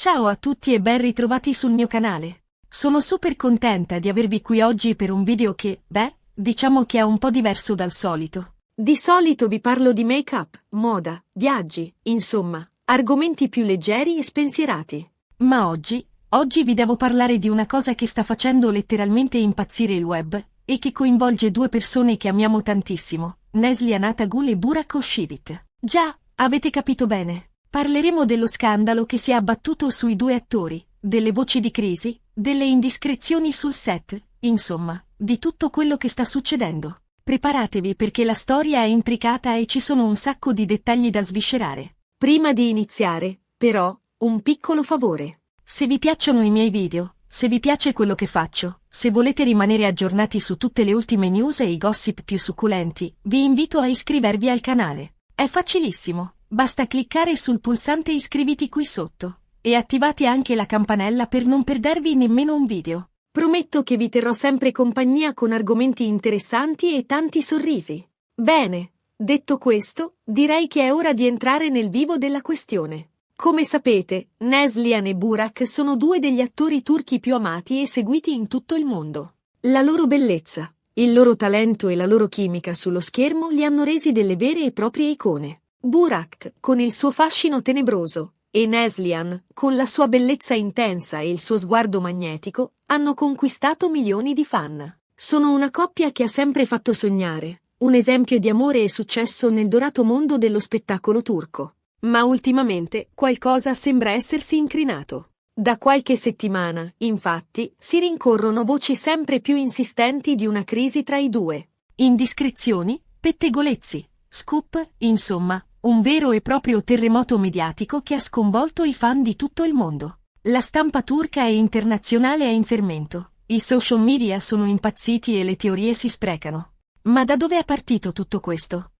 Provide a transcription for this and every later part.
Ciao a tutti e ben ritrovati sul mio canale. Sono super contenta di avervi qui oggi per un video che, diciamo che è un po' diverso dal solito. Di solito vi parlo di make-up, moda, viaggi, insomma, argomenti più leggeri e spensierati. Ma oggi vi devo parlare di una cosa che sta facendo letteralmente impazzire il web e che coinvolge due persone che amiamo tantissimo, Neslihan Atagul e Burak Özçivit. Già, avete capito bene. Parleremo dello scandalo che si è abbattuto sui due attori, delle voci di crisi, delle indiscrezioni sul set, insomma, di tutto quello che sta succedendo. Preparatevi perché la storia è intricata e ci sono un sacco di dettagli da sviscerare. Prima di iniziare, però, un piccolo favore. Se vi piacciono i miei video, se vi piace quello che faccio, se volete rimanere aggiornati su tutte le ultime news e i gossip più succulenti, vi invito a iscrivervi al canale. È facilissimo. Basta cliccare sul pulsante iscriviti qui sotto e attivate anche la campanella per non perdervi nemmeno un video. Prometto che vi terrò sempre compagnia con argomenti interessanti e tanti sorrisi. Bene, detto questo, direi che è ora di entrare nel vivo della questione. Come sapete, Neslihan e Burak sono due degli attori turchi più amati e seguiti in tutto il mondo. La loro bellezza, il loro talento e la loro chimica sullo schermo li hanno resi delle vere e proprie icone. Burak, con il suo fascino tenebroso, e Neslihan, con la sua bellezza intensa e il suo sguardo magnetico, hanno conquistato milioni di fan. Sono una coppia che ha sempre fatto sognare, un esempio di amore e successo nel dorato mondo dello spettacolo turco. Ma ultimamente qualcosa sembra essersi incrinato. Da qualche settimana, infatti, si rincorrono voci sempre più insistenti di una crisi tra i due. Indiscrezioni, pettegolezzi, scoop, insomma, un vero e proprio terremoto mediatico che ha sconvolto i fan di tutto il mondo. La stampa turca e internazionale è in fermento, i social media sono impazziti e le teorie si sprecano. Ma da dove è partito tutto questo?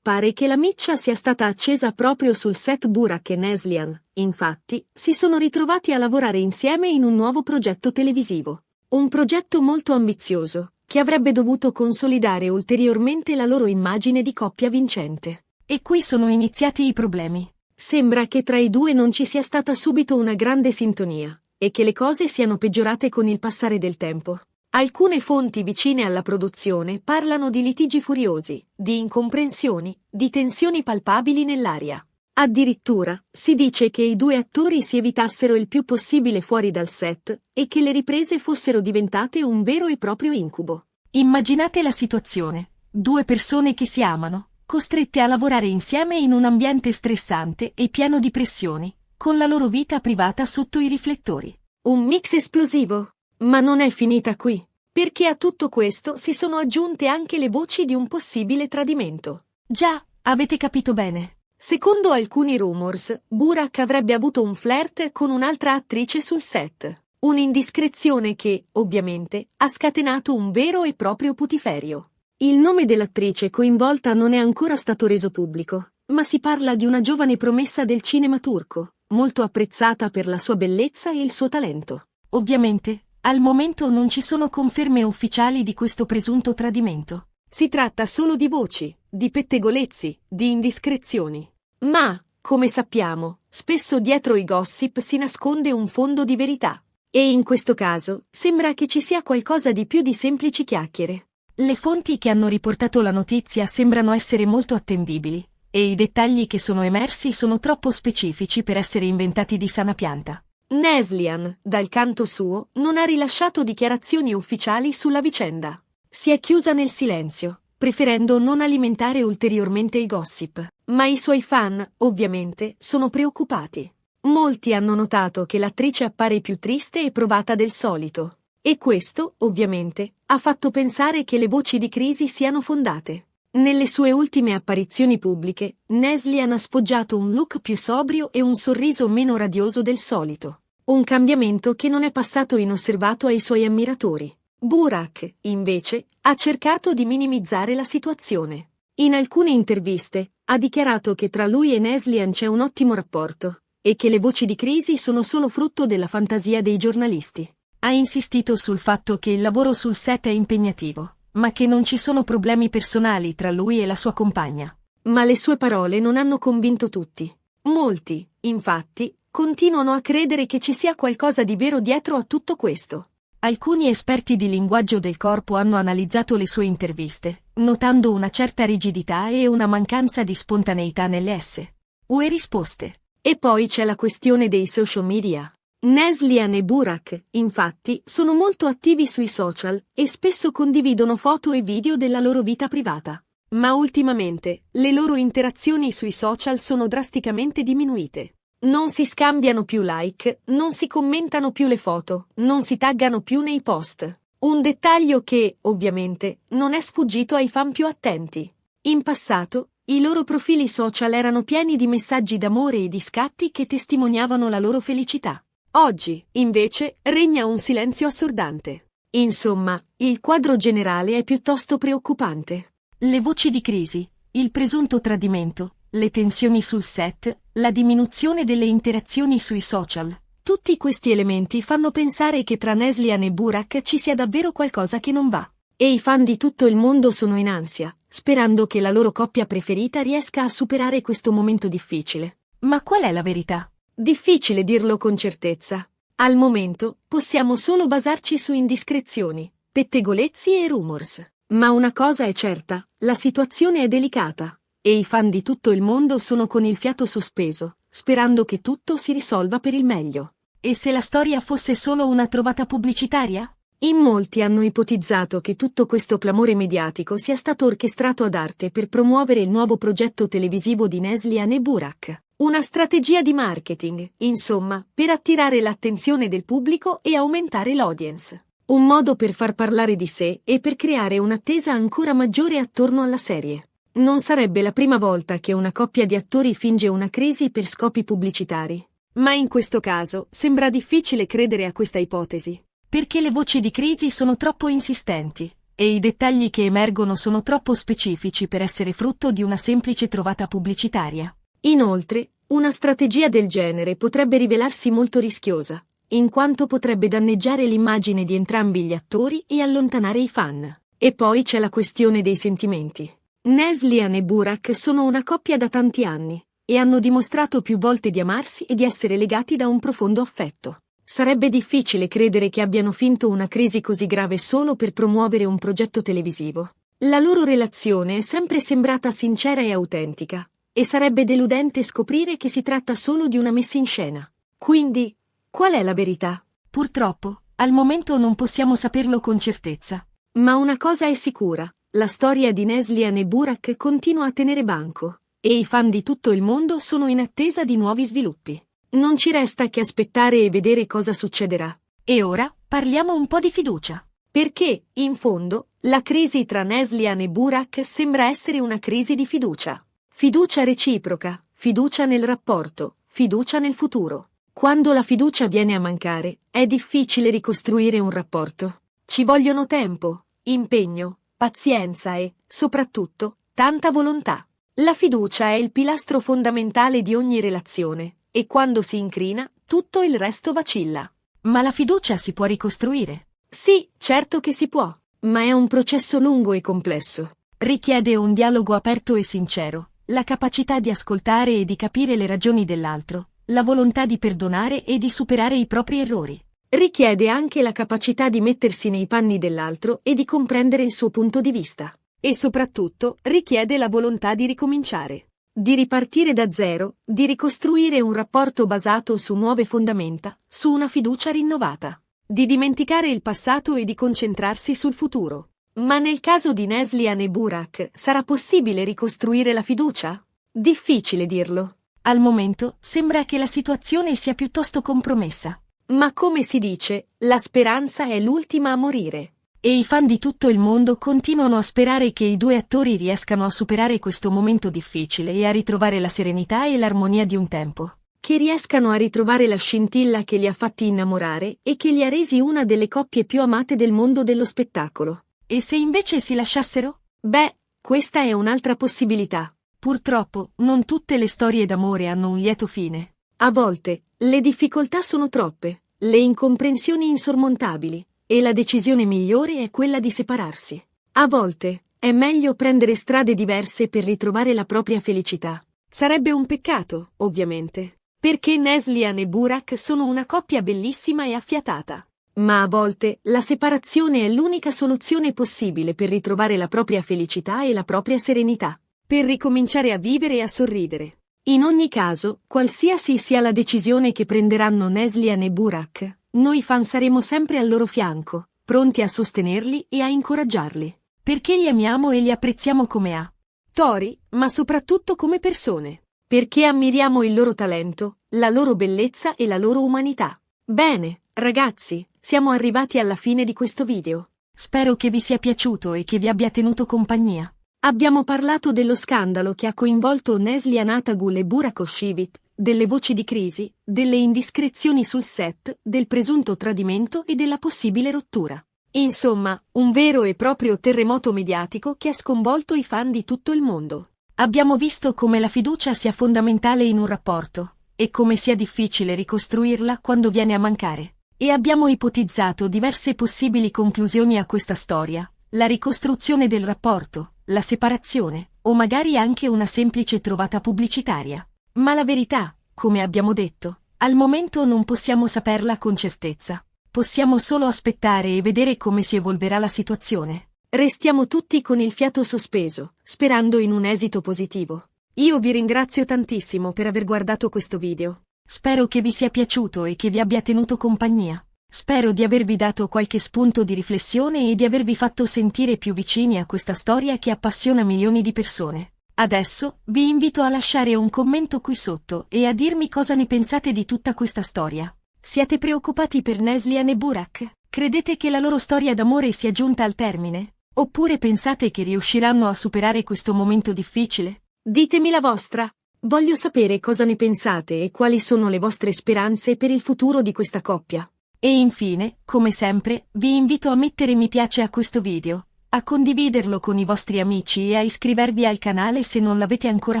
Pare che la miccia sia stata accesa proprio sul set. Burak e Neslihan, infatti, si sono ritrovati a lavorare insieme in un nuovo progetto televisivo. Un progetto molto ambizioso, che avrebbe dovuto consolidare ulteriormente la loro immagine di coppia vincente. E qui sono iniziati i problemi. Sembra che tra i due non ci sia stata subito una grande sintonia, e che le cose siano peggiorate con il passare del tempo. Alcune fonti vicine alla produzione parlano di litigi furiosi, di incomprensioni, di tensioni palpabili nell'aria. Addirittura, si dice che i due attori si evitassero il più possibile fuori dal set, e che le riprese fossero diventate un vero e proprio incubo. Immaginate la situazione. Due persone che si amano, costrette a lavorare insieme in un ambiente stressante e pieno di pressioni, con la loro vita privata sotto i riflettori. Un mix esplosivo. Ma non è finita qui, perché a tutto questo si sono aggiunte anche le voci di un possibile tradimento. Già, avete capito bene. Secondo alcuni rumors, Burak avrebbe avuto un flirt con un'altra attrice sul set. Un'indiscrezione che, ovviamente, ha scatenato un vero e proprio putiferio. Il nome dell'attrice coinvolta non è ancora stato reso pubblico, ma si parla di una giovane promessa del cinema turco, molto apprezzata per la sua bellezza e il suo talento. Ovviamente, al momento non ci sono conferme ufficiali di questo presunto tradimento. Si tratta solo di voci, di pettegolezzi, di indiscrezioni. Ma, come sappiamo, spesso dietro i gossip si nasconde un fondo di verità. E in questo caso, sembra che ci sia qualcosa di più di semplici chiacchiere. Le fonti che hanno riportato la notizia sembrano essere molto attendibili, e i dettagli che sono emersi sono troppo specifici per essere inventati di sana pianta. Neslihan, dal canto suo, non ha rilasciato dichiarazioni ufficiali sulla vicenda. Si è chiusa nel silenzio, preferendo non alimentare ulteriormente i gossip. Ma i suoi fan, ovviamente, sono preoccupati. Molti hanno notato che l'attrice appare più triste e provata del solito. E questo, ovviamente, ha fatto pensare che le voci di crisi siano fondate. Nelle sue ultime apparizioni pubbliche, Neslihan ha sfoggiato un look più sobrio e un sorriso meno radioso del solito. Un cambiamento che non è passato inosservato ai suoi ammiratori. Burak, invece, ha cercato di minimizzare la situazione. In alcune interviste, ha dichiarato che tra lui e Neslihan c'è un ottimo rapporto, e che le voci di crisi sono solo frutto della fantasia dei giornalisti. Ha insistito sul fatto che il lavoro sul set è impegnativo, ma che non ci sono problemi personali tra lui e la sua compagna. Ma le sue parole non hanno convinto tutti. Molti, infatti, continuano a credere che ci sia qualcosa di vero dietro a tutto questo. Alcuni esperti di linguaggio del corpo hanno analizzato le sue interviste, notando una certa rigidità e una mancanza di spontaneità nelle sue risposte. E poi c'è la questione dei social media. Neslihan e Burak, infatti, sono molto attivi sui social e spesso condividono foto e video della loro vita privata. Ma ultimamente, le loro interazioni sui social sono drasticamente diminuite. Non si scambiano più like, non si commentano più le foto, non si taggano più nei post. Un dettaglio che, ovviamente, non è sfuggito ai fan più attenti. In passato, i loro profili social erano pieni di messaggi d'amore e di scatti che testimoniavano la loro felicità. Oggi, invece, regna un silenzio assordante. Insomma, il quadro generale è piuttosto preoccupante. Le voci di crisi, il presunto tradimento, le tensioni sul set, la diminuzione delle interazioni sui social. Tutti questi elementi fanno pensare che tra Neslihan e Burak ci sia davvero qualcosa che non va. E i fan di tutto il mondo sono in ansia, sperando che la loro coppia preferita riesca a superare questo momento difficile. Ma qual è la verità? Difficile dirlo con certezza. Al momento, possiamo solo basarci su indiscrezioni, pettegolezzi e rumors. Ma una cosa è certa, la situazione è delicata. E i fan di tutto il mondo sono con il fiato sospeso, sperando che tutto si risolva per il meglio. E se la storia fosse solo una trovata pubblicitaria? In molti hanno ipotizzato che tutto questo clamore mediatico sia stato orchestrato ad arte per promuovere il nuovo progetto televisivo di Neslihan e Burak. Una strategia di marketing, insomma, per attirare l'attenzione del pubblico e aumentare l'audience. Un modo per far parlare di sé e per creare un'attesa ancora maggiore attorno alla serie. Non sarebbe la prima volta che una coppia di attori finge una crisi per scopi pubblicitari. Ma in questo caso sembra difficile credere a questa ipotesi. Perché le voci di crisi sono troppo insistenti, e i dettagli che emergono sono troppo specifici per essere frutto di una semplice trovata pubblicitaria. Inoltre, una strategia del genere potrebbe rivelarsi molto rischiosa, in quanto potrebbe danneggiare l'immagine di entrambi gli attori e allontanare i fan. E poi c'è la questione dei sentimenti. Neslihan e Burak sono una coppia da tanti anni, e hanno dimostrato più volte di amarsi e di essere legati da un profondo affetto. Sarebbe difficile credere che abbiano finto una crisi così grave solo per promuovere un progetto televisivo. La loro relazione è sempre sembrata sincera e autentica, e sarebbe deludente scoprire che si tratta solo di una messa in scena. Quindi, qual è la verità? Purtroppo, al momento non possiamo saperlo con certezza. Ma una cosa è sicura. La storia di Neslihan e Burak continua a tenere banco, e i fan di tutto il mondo sono in attesa di nuovi sviluppi. Non ci resta che aspettare e vedere cosa succederà. E ora, parliamo un po' di fiducia. Perché, in fondo, la crisi tra Neslihan e Burak sembra essere una crisi di fiducia. Fiducia reciproca, fiducia nel rapporto, fiducia nel futuro. Quando la fiducia viene a mancare, è difficile ricostruire un rapporto. Ci vogliono tempo, impegno, pazienza e, soprattutto, tanta volontà. La fiducia è il pilastro fondamentale di ogni relazione, e quando si incrina, tutto il resto vacilla. Ma la fiducia si può ricostruire? Sì, certo che si può, ma è un processo lungo e complesso. Richiede un dialogo aperto e sincero, la capacità di ascoltare e di capire le ragioni dell'altro, la volontà di perdonare e di superare i propri errori. Richiede anche la capacità di mettersi nei panni dell'altro e di comprendere il suo punto di vista. E soprattutto richiede la volontà di ricominciare, di ripartire da zero, di ricostruire un rapporto basato su nuove fondamenta, su una fiducia rinnovata, di dimenticare il passato e di concentrarsi sul futuro. Ma nel caso di Neslihan e Burak, sarà possibile ricostruire la fiducia? Difficile dirlo. Al momento sembra che la situazione sia piuttosto compromessa. Ma come si dice, la speranza è l'ultima a morire. E i fan di tutto il mondo continuano a sperare che i due attori riescano a superare questo momento difficile e a ritrovare la serenità e l'armonia di un tempo. Che riescano a ritrovare la scintilla che li ha fatti innamorare e che li ha resi una delle coppie più amate del mondo dello spettacolo. E se invece si lasciassero? Beh, questa è un'altra possibilità. Purtroppo, non tutte le storie d'amore hanno un lieto fine. A volte, le difficoltà sono troppe, le incomprensioni insormontabili, e la decisione migliore è quella di separarsi. A volte, è meglio prendere strade diverse per ritrovare la propria felicità. Sarebbe un peccato, ovviamente. Perché Neslihan e Burak sono una coppia bellissima e affiatata. Ma a volte la separazione è l'unica soluzione possibile per ritrovare la propria felicità e la propria serenità, per ricominciare a vivere e a sorridere. In ogni caso, qualsiasi sia la decisione che prenderanno Neslihan e Burak, noi fan saremo sempre al loro fianco, pronti a sostenerli e a incoraggiarli, perché li amiamo e li apprezziamo come attori, ma soprattutto come persone, perché ammiriamo il loro talento, la loro bellezza e la loro umanità. Bene, ragazzi, siamo arrivati alla fine di questo video. Spero che vi sia piaciuto e che vi abbia tenuto compagnia. Abbiamo parlato dello scandalo che ha coinvolto Neslihan Atagul e Burak Özçivit, delle voci di crisi, delle indiscrezioni sul set, del presunto tradimento e della possibile rottura. Insomma, un vero e proprio terremoto mediatico che ha sconvolto i fan di tutto il mondo. Abbiamo visto come la fiducia sia fondamentale in un rapporto, e come sia difficile ricostruirla quando viene a mancare. E abbiamo ipotizzato diverse possibili conclusioni a questa storia, la ricostruzione del rapporto, la separazione, o magari anche una semplice trovata pubblicitaria. Ma la verità, come abbiamo detto, al momento non possiamo saperla con certezza. Possiamo solo aspettare e vedere come si evolverà la situazione. Restiamo tutti con il fiato sospeso, sperando in un esito positivo. Io vi ringrazio tantissimo per aver guardato questo video. Spero che vi sia piaciuto e che vi abbia tenuto compagnia. Spero di avervi dato qualche spunto di riflessione e di avervi fatto sentire più vicini a questa storia che appassiona milioni di persone. Adesso vi invito a lasciare un commento qui sotto e a dirmi cosa ne pensate di tutta questa storia. Siete preoccupati per Neslihan e Burak? Credete che la loro storia d'amore sia giunta al termine? Oppure pensate che riusciranno a superare questo momento difficile? Ditemi la vostra! Voglio sapere cosa ne pensate e quali sono le vostre speranze per il futuro di questa coppia. E infine, come sempre, vi invito a mettere mi piace a questo video, a condividerlo con i vostri amici e a iscrivervi al canale se non l'avete ancora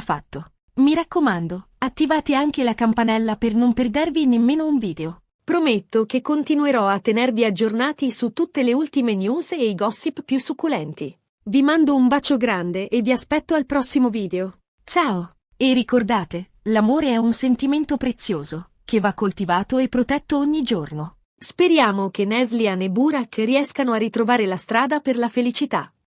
fatto. Mi raccomando, attivate anche la campanella per non perdervi nemmeno un video. Prometto che continuerò a tenervi aggiornati su tutte le ultime news e i gossip più succulenti. Vi mando un bacio grande e vi aspetto al prossimo video. Ciao! E ricordate, l'amore è un sentimento prezioso, che va coltivato e protetto ogni giorno. Speriamo che Neslihan e Burak riescano a ritrovare la strada per la felicità.